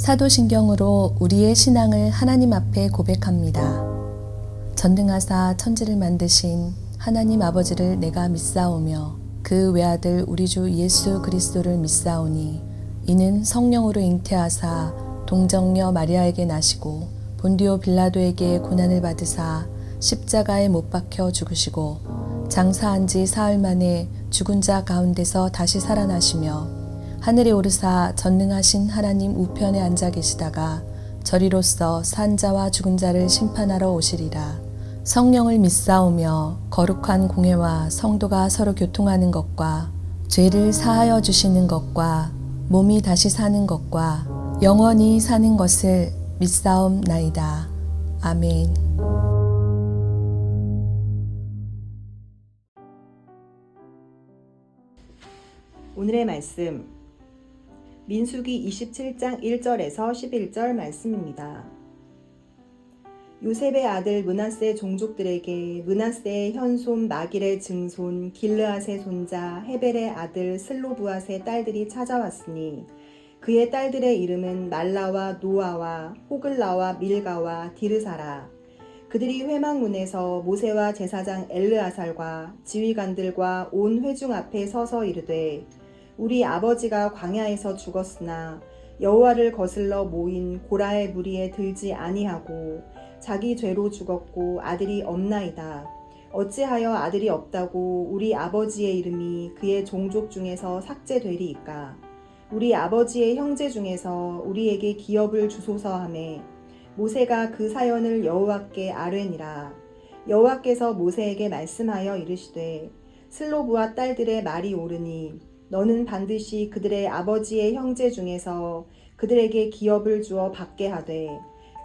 사도신경으로 우리의 신앙을 하나님 앞에 고백합니다. 전능하사 천지를 만드신 하나님 아버지를 내가 믿사오며 그 외아들 우리 주 예수 그리스도를 믿사오니 이는 성령으로 잉태하사 동정녀 마리아에게 나시고 본디오 빌라도에게 고난을 받으사 십자가에 못 박혀 죽으시고 장사한 지 사흘 만에 죽은 자 가운데서 다시 살아나시며 하늘에 오르사 전능하신 하나님 우편에 앉아 계시다가 저리로서 산 자와 죽은 자를 심판하러 오시리라. 성령을 믿사오며 거룩한 공회와 성도가 서로 교통하는 것과 죄를 사하여 주시는 것과 몸이 다시 사는 것과 영원히 사는 것을 믿사옵나이다. 아멘. 오늘의 말씀 민수기 27장 1절에서 11절 말씀입니다. 요셉의 아들 므낫세 종족들에게 므낫세의 현손 마길의 증손 길르앗의 손자 헤벨의 아들 슬로브앗의 딸들이 찾아왔으니 그의 딸들의 이름은 말라와 노아와 호글라와 밀가와 디르사라. 그들이 회막문에서 모세와 제사장 엘르아살과 지휘관들과 온 회중 앞에 서서 이르되 우리 아버지가 광야에서 죽었으나 여호와를 거슬러 모인 고라의 무리에 들지 아니하고 자기 죄로 죽었고 아들이 없나이다. 어찌하여 아들이 없다고 우리 아버지의 이름이 그의 종족 중에서 삭제되리이까. 우리 아버지의 형제 중에서 우리에게 기업을 주소서 하매 모세가 그 사연을 여호와께 아뢰니라. 여호와께서 모세에게 말씀하여 이르시되 슬로브와 딸들의 말이 옳으니 너는 반드시 그들의 아버지의 형제 중에서 그들에게 기업을 주어 받게 하되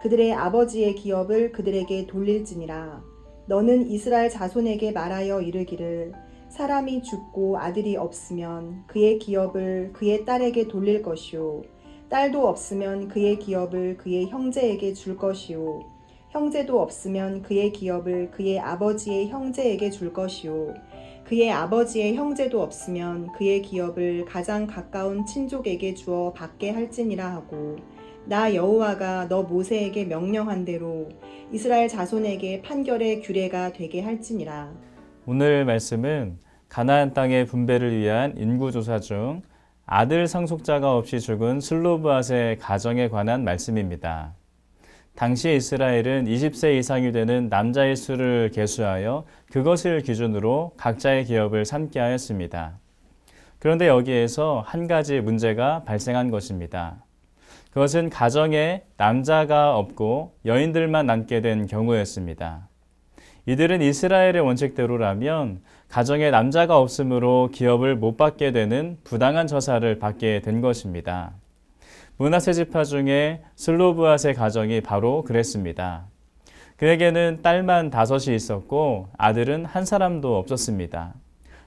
그들의 아버지의 기업을 그들에게 돌릴지니라. 너는 이스라엘 자손에게 말하여 이르기를 사람이 죽고 아들이 없으면 그의 기업을 그의 딸에게 돌릴 것이요 딸도 없으면 그의 기업을 그의 형제에게 줄 것이요 형제도 없으면 그의 기업을 그의 아버지의 형제에게 줄 것이요 그의 아버지의 형제도 없으면 그의 기업을 가장 가까운 친족에게 주어 받게 할지니라 하고 나 여호와가 너 모세에게 명령한 대로 이스라엘 자손에게 판결의 규례가 되게 할지니라. 오늘 말씀은 가나안 땅의 분배를 위한 인구조사 중 아들 상속자가 없이 죽은 슬로브앗의 가정에 관한 말씀입니다. 당시 이스라엘은 20세 이상이 되는 남자의 수를 계수하여 그것을 기준으로 각자의 기업을 삼게 하였습니다. 그런데 여기에서 한 가지 문제가 발생한 것입니다. 그것은 가정에 남자가 없고 여인들만 남게 된 경우였습니다. 이들은 이스라엘의 원칙대로라면 가정에 남자가 없으므로 기업을 못 받게 되는 부당한 처사를 받게 된 것입니다. 므낫세 지파 중에 슬로브앗의 가정이 바로 그랬습니다. 그에게는 딸만 5이 있었고 아들은 한 사람도 없었습니다.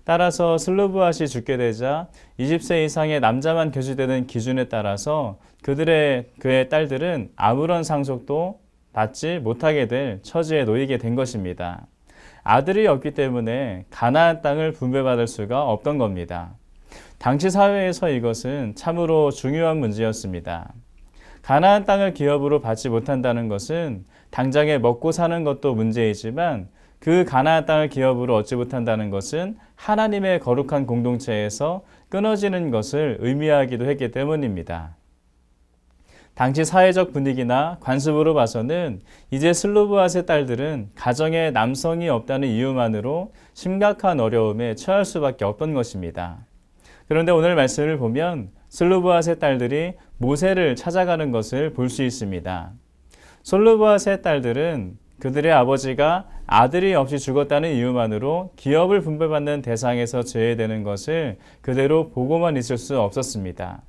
따라서 슬로브앗이 죽게 되자 20세 이상의 남자만 계수되는 기준에 따라서 그의 딸들은 아무런 상속도 받지 못하게 될 처지에 놓이게 된 것입니다. 아들이 없기 때문에 가나안 땅을 분배받을 수가 없던 겁니다. 당시 사회에서 이것은 참으로 중요한 문제였습니다. 가나안 땅을 기업으로 받지 못한다는 것은 당장에 먹고 사는 것도 문제이지만 그 가나안 땅을 기업으로 얻지 못한다는 것은 하나님의 거룩한 공동체에서 끊어지는 것을 의미하기도 했기 때문입니다. 당시 사회적 분위기나 관습으로 봐서는 이제 슬로브앗의 딸들은 가정에 남성이 없다는 이유만으로 심각한 어려움에 처할 수밖에 없던 것입니다. 그런데 오늘 말씀을 보면 슬로브앗의 딸들이 모세를 찾아가는 것을 볼 수 있습니다. 슬로브앗의 딸들은 그들의 아버지가 아들이 없이 죽었다는 이유만으로 기업을 분배받는 대상에서 제외되는 것을 그대로 보고만 있을 수 없었습니다.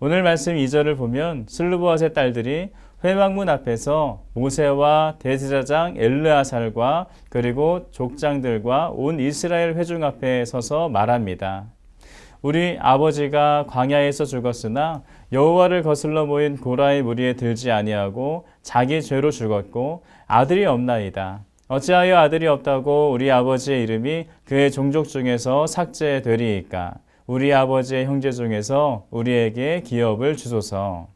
오늘 말씀 2절을 보면 슬로브앗의 딸들이 회막문 앞에서 모세와 대제사장 엘르아살과 그리고 족장들과 온 이스라엘 회중 앞에 서서 말합니다. 우리 아버지가 광야에서 죽었으나 여호와를 거슬러 모인 고라의 무리에 들지 아니하고 자기 죄로 죽었고 아들이 없나이다. 어찌하여 아들이 없다고 우리 아버지의 이름이 그의 종족 중에서 삭제되리이까. 우리 아버지의 형제 중에서 우리에게 기업을 주소서.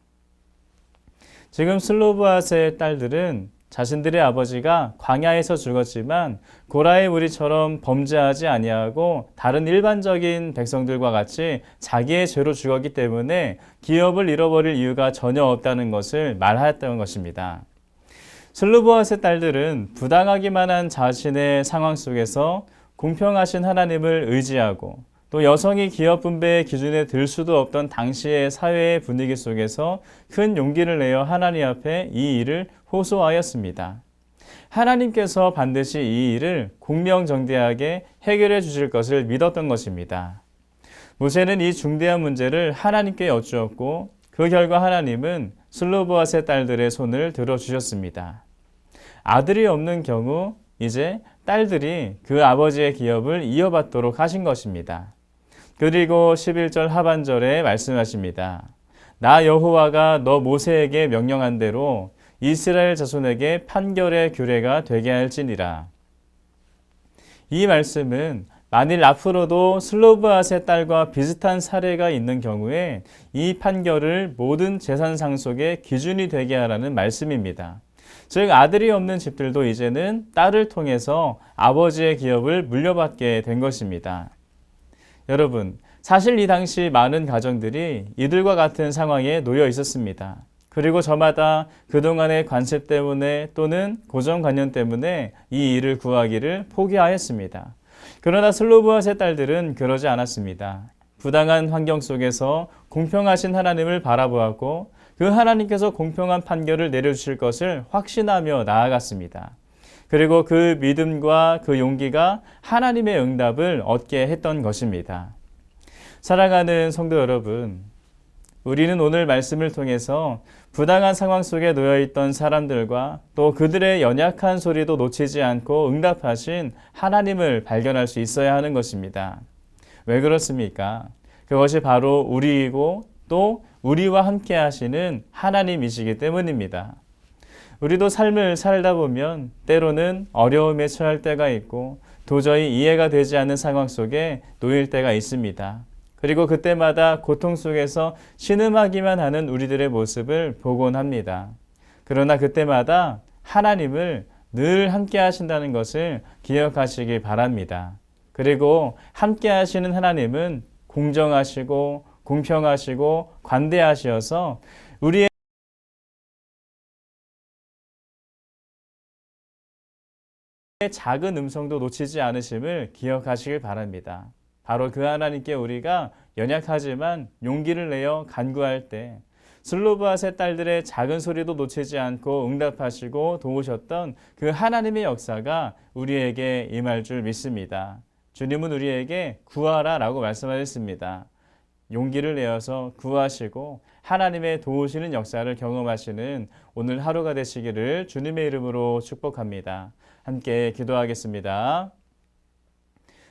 지금 슬로브앗의 딸들은 자신들의 아버지가 광야에서 죽었지만 고라의 무리처럼 범죄하지 아니하고 다른 일반적인 백성들과 같이 자기의 죄로 죽었기 때문에 기업을 잃어버릴 이유가 전혀 없다는 것을 말하였던 것입니다. 슬로브앗의 딸들은 부당하기만 한 자신의 상황 속에서 공평하신 하나님을 의지하고 또 여성이 기업 분배의 기준에 들 수도 없던 당시의 사회의 분위기 속에서 큰 용기를 내어 하나님 앞에 이 일을 호소하였습니다. 하나님께서 반드시 이 일을 공명정대하게 해결해 주실 것을 믿었던 것입니다. 모세는 이 중대한 문제를 하나님께 여쭈었고 그 결과 하나님은 슬로브앗의 딸들의 손을 들어주셨습니다. 아들이 없는 경우 이제 딸들이 그 아버지의 기업을 이어받도록 하신 것입니다. 그리고 11절 하반절에 말씀하십니다. 나 여호와가 너 모세에게 명령한 대로 이스라엘 자손에게 판결의 규례가 되게 할지니라. 이 말씀은 만일 앞으로도 슬로브앗의 딸과 비슷한 사례가 있는 경우에 이 판결을 모든 재산 상속의 기준이 되게 하라는 말씀입니다. 즉 아들이 없는 집들도 이제는 딸을 통해서 아버지의 기업을 물려받게 된 것입니다. 여러분, 사실 이 당시 많은 가정들이 이들과 같은 상황에 놓여 있었습니다. 그리고 저마다 그동안의 관습 때문에 또는 고정관념 때문에 이 일을 구하기를 포기하였습니다. 그러나 슬로브앗의 딸들은 그러지 않았습니다. 부당한 환경 속에서 공평하신 하나님을 바라보았고 그 하나님께서 공평한 판결을 내려주실 것을 확신하며 나아갔습니다. 그리고 그 믿음과 그 용기가 하나님의 응답을 얻게 했던 것입니다. 사랑하는 성도 여러분, 우리는 오늘 말씀을 통해서 부당한 상황 속에 놓여있던 사람들과 또 그들의 연약한 소리도 놓치지 않고 응답하신 하나님을 발견할 수 있어야 하는 것입니다. 왜 그렇습니까? 그것이 바로 우리이고 또 우리와 함께 하시는 하나님이시기 때문입니다. 우리도 삶을 살다 보면 때로는 어려움에 처할 때가 있고 도저히 이해가 되지 않는 상황 속에 놓일 때가 있습니다. 그리고 그때마다 고통 속에서 신음하기만 하는 우리들의 모습을 보곤 합니다. 그러나 그때마다 하나님을 늘 함께 하신다는 것을 기억하시기 바랍니다. 그리고 함께 하시는 하나님은 공정하시고 공평하시고 관대하시어서 우리의 작은 음성도 놓치지 않으심을 기억하시길 바랍니다. 바로 그 하나님께 우리가 연약하지만 용기를 내어 간구할 때 슬로브앗의 딸들의 작은 소리도 놓치지 않고 응답하시고 도우셨던 그 하나님의 역사가 우리에게 임할 줄 믿습니다. 주님은 우리에게 구하라 라고 말씀하셨습니다. 용기를 내어서 구하시고 하나님의 도우시는 역사를 경험하시는 오늘 하루가 되시기를 주님의 이름으로 축복합니다. 함께 기도하겠습니다.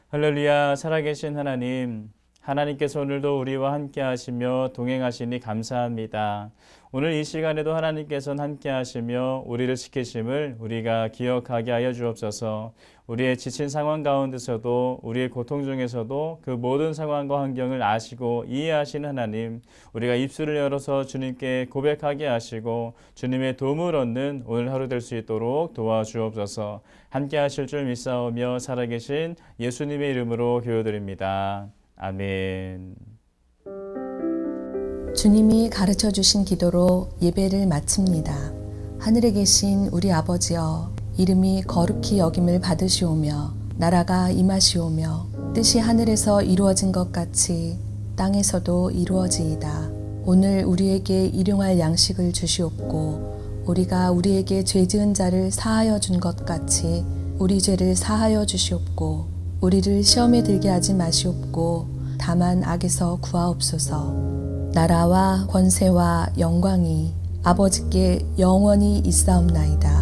할렐루야. 살아계신 하나님, 하나님께서 오늘도 우리와 함께 하시며 동행하시니 감사합니다. 오늘 이 시간에도 하나님께서는 함께 하시며 우리를 지키심을 우리가 기억하게 하여 주옵소서. 우리의 지친 상황 가운데서도 우리의 고통 중에서도 그 모든 상황과 환경을 아시고 이해하시는 하나님, 우리가 입술을 열어서 주님께 고백하게 하시고 주님의 도움을 얻는 오늘 하루 될 수 있도록 도와주옵소서. 함께 하실 줄 믿사오며 살아계신 예수님의 이름으로 기도드립니다. 아멘. 주님이 가르쳐 주신 기도로 예배를 마칩니다. 하늘에 계신 우리 아버지여, 이름이 거룩히 여김을 받으시오며 나라가 임하시오며 뜻이 하늘에서 이루어진 것 같이 땅에서도 이루어지이다. 오늘 우리에게 일용할 양식을 주시옵고 우리가 우리에게 죄 지은 자를 사하여 준 것 같이 우리 죄를 사하여 주시옵고 우리를 시험에 들게 하지 마시옵고 다만 악에서 구하옵소서. 나라와 권세와 영광이 아버지께 영원히 있사옵나이다.